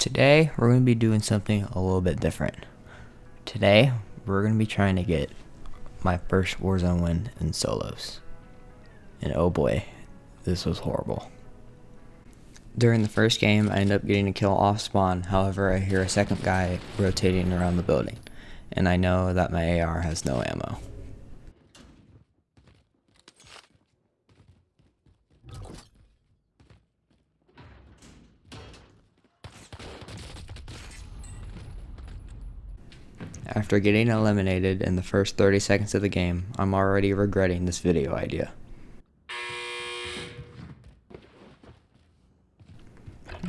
Today, we're going to be doing something a little bit different. Today, we're going to be trying to get my first Warzone win in solos. And oh boy, this was horrible. During the first game, I ended up getting a kill off spawn. However, I hear a second guy rotating around the building, and I know that my AR has no ammo. After getting eliminated in the first 30 seconds of the game, I'm already regretting this video idea.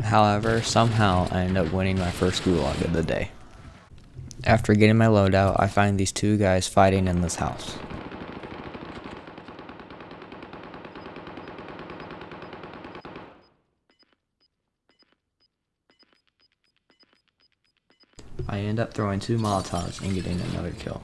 However, somehow I end up winning my first gulag of the day. After getting my loadout, I find these two guys fighting in this house. I end up throwing 2 Molotovs and getting another kill.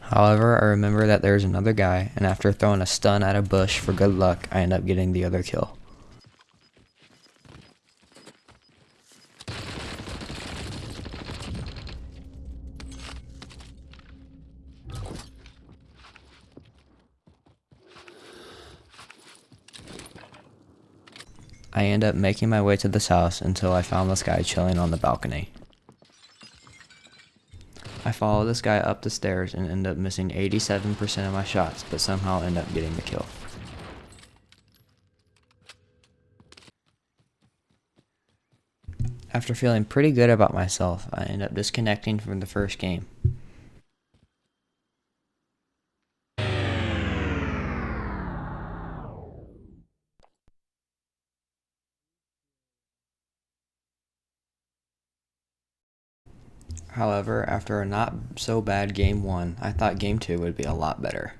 However, I remember that there's another guy, and after throwing a stun at a bush for good luck, I end up getting the other kill. I end up making my way to this house until I found this guy chilling on the balcony. I follow this guy up the stairs and end up missing 87% of my shots, but somehow end up getting the kill. After feeling pretty good about myself, I end up disconnecting from the first game. However, after a not so bad game 1, I thought game 2 would be a lot better.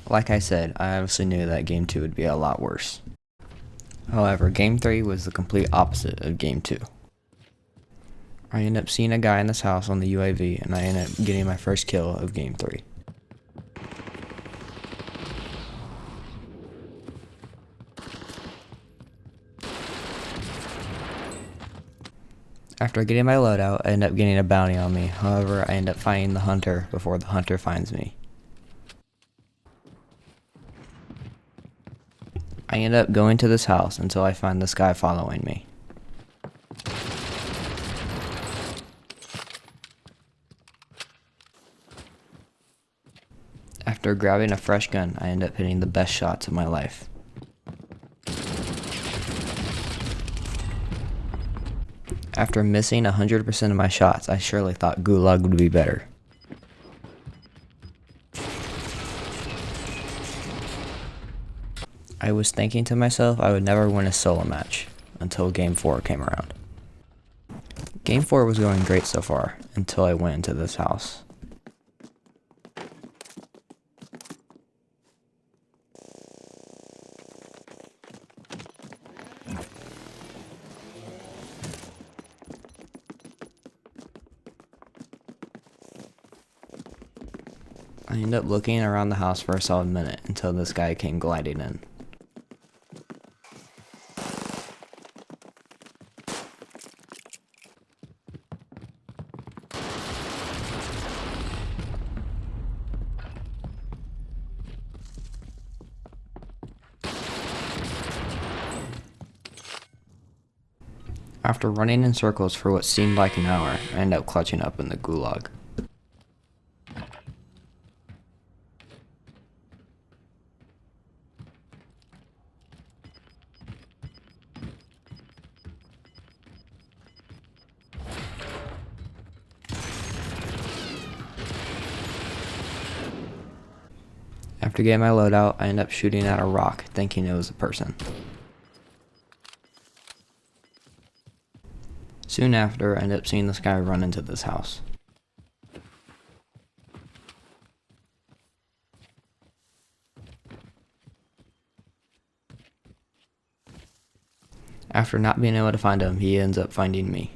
Like I said, I obviously knew that game 2 would be a lot worse. However, game 3 was the complete opposite of game 2. I end up seeing a guy in this house on the UAV, and I end up getting my first kill of game 3. After getting my loadout, I end up getting a bounty on me. However, I end up finding the hunter before the hunter finds me. I end up going to this house until I find this guy following me. After grabbing a fresh gun, I end up hitting the best shots of my life. After missing 100% of my shots, I surely thought Gulag would be better. I was thinking to myself I would never win a solo match until game 4 came around. Game 4 was going great so far until I went into this house. I ended up looking around the house for a solid minute until this guy came gliding in. After running in circles for what seemed like an hour, I ended up clutching up in the Gulag. After getting my loadout, I ended up shooting at a rock, thinking it was a person. Soon after, I ended up seeing this guy run into this house. After not being able to find him, he ends up finding me.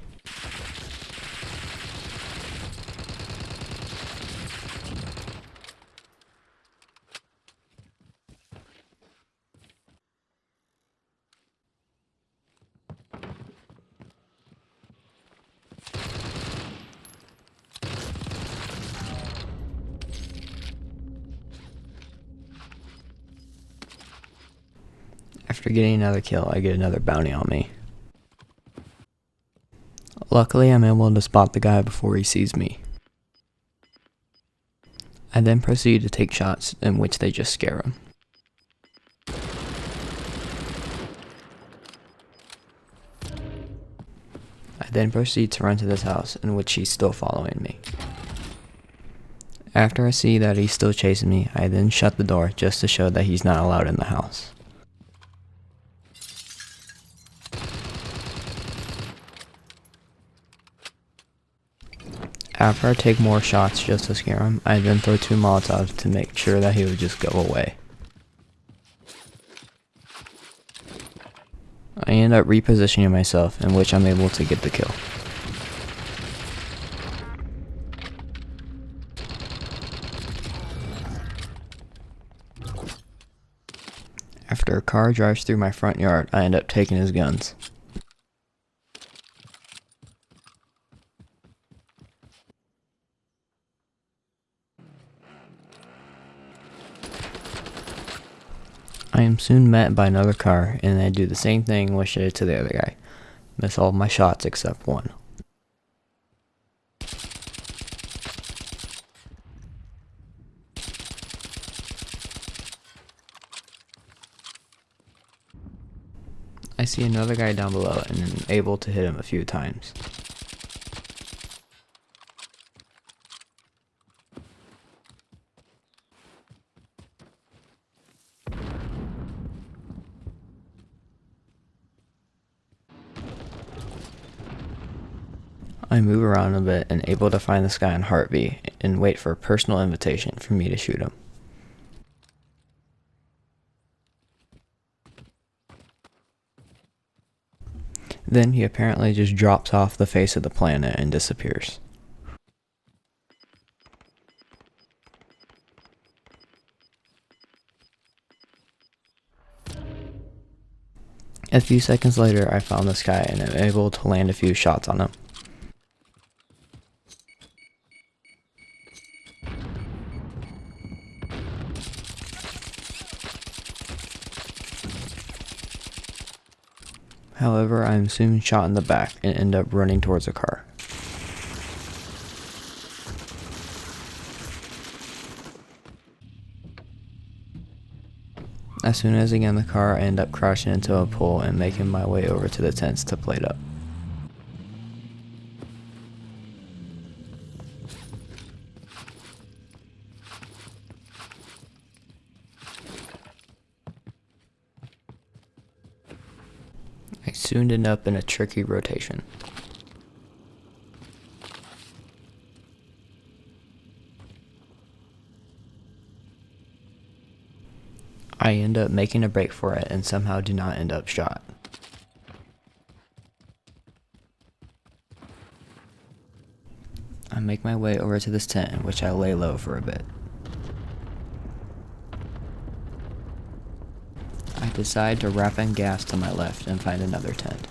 After getting another kill, I get another bounty on me. Luckily, I'm able to spot the guy before he sees me. I then proceed to take shots in which they just scare him. I then proceed to run to this house in which he's still following me. After I see that he's still chasing me, I then shut the door just to show that he's not allowed in the house. After I take more shots just to scare him, I then throw 2 Molotovs to make sure that he would just go away. I end up repositioning myself, in which I'm able to get the kill. After a car drives through my front yard, I end up taking his guns. I am soon met by another car, and I do the same thing which I did to the other guy. Miss all of my shots except one. I see another guy down below and am able to hit him a few times. I move around a bit and able to find this guy on Heartbeat and wait for a personal invitation for me to shoot him. Then he apparently just drops off the face of the planet and disappears. A few seconds later, I found this guy and am able to land a few shots on him. However, I am soon shot in the back and end up running towards a car. As soon as I get in the car, I end up crashing into a pole and making my way over to the tents to plate up. I soon end up in a tricky rotation. I end up making a break for it and somehow do not end up shot. I make my way over to this tent in which I lay low for a bit. I decide to wrap in gas to my left and find another tent.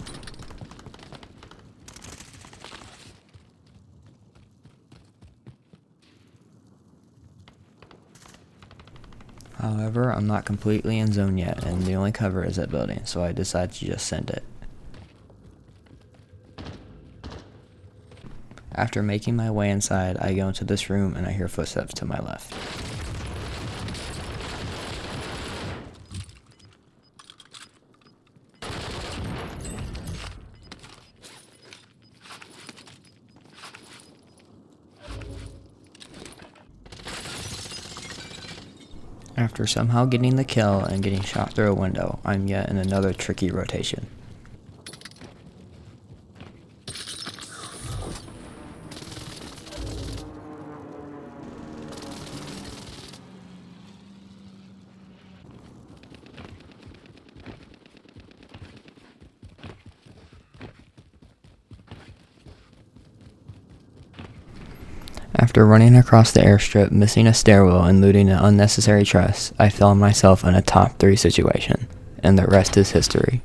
However, I'm not completely in zone yet, and the only cover is that building, so I decide to just send it. After making my way inside, I go into this room and I hear footsteps to my left. After somehow getting the kill and getting shot through a window, I'm yet in another tricky rotation. After running across the airstrip, missing a stairwell, and looting an unnecessary chest, I found myself in a top 3 situation, and the rest is history.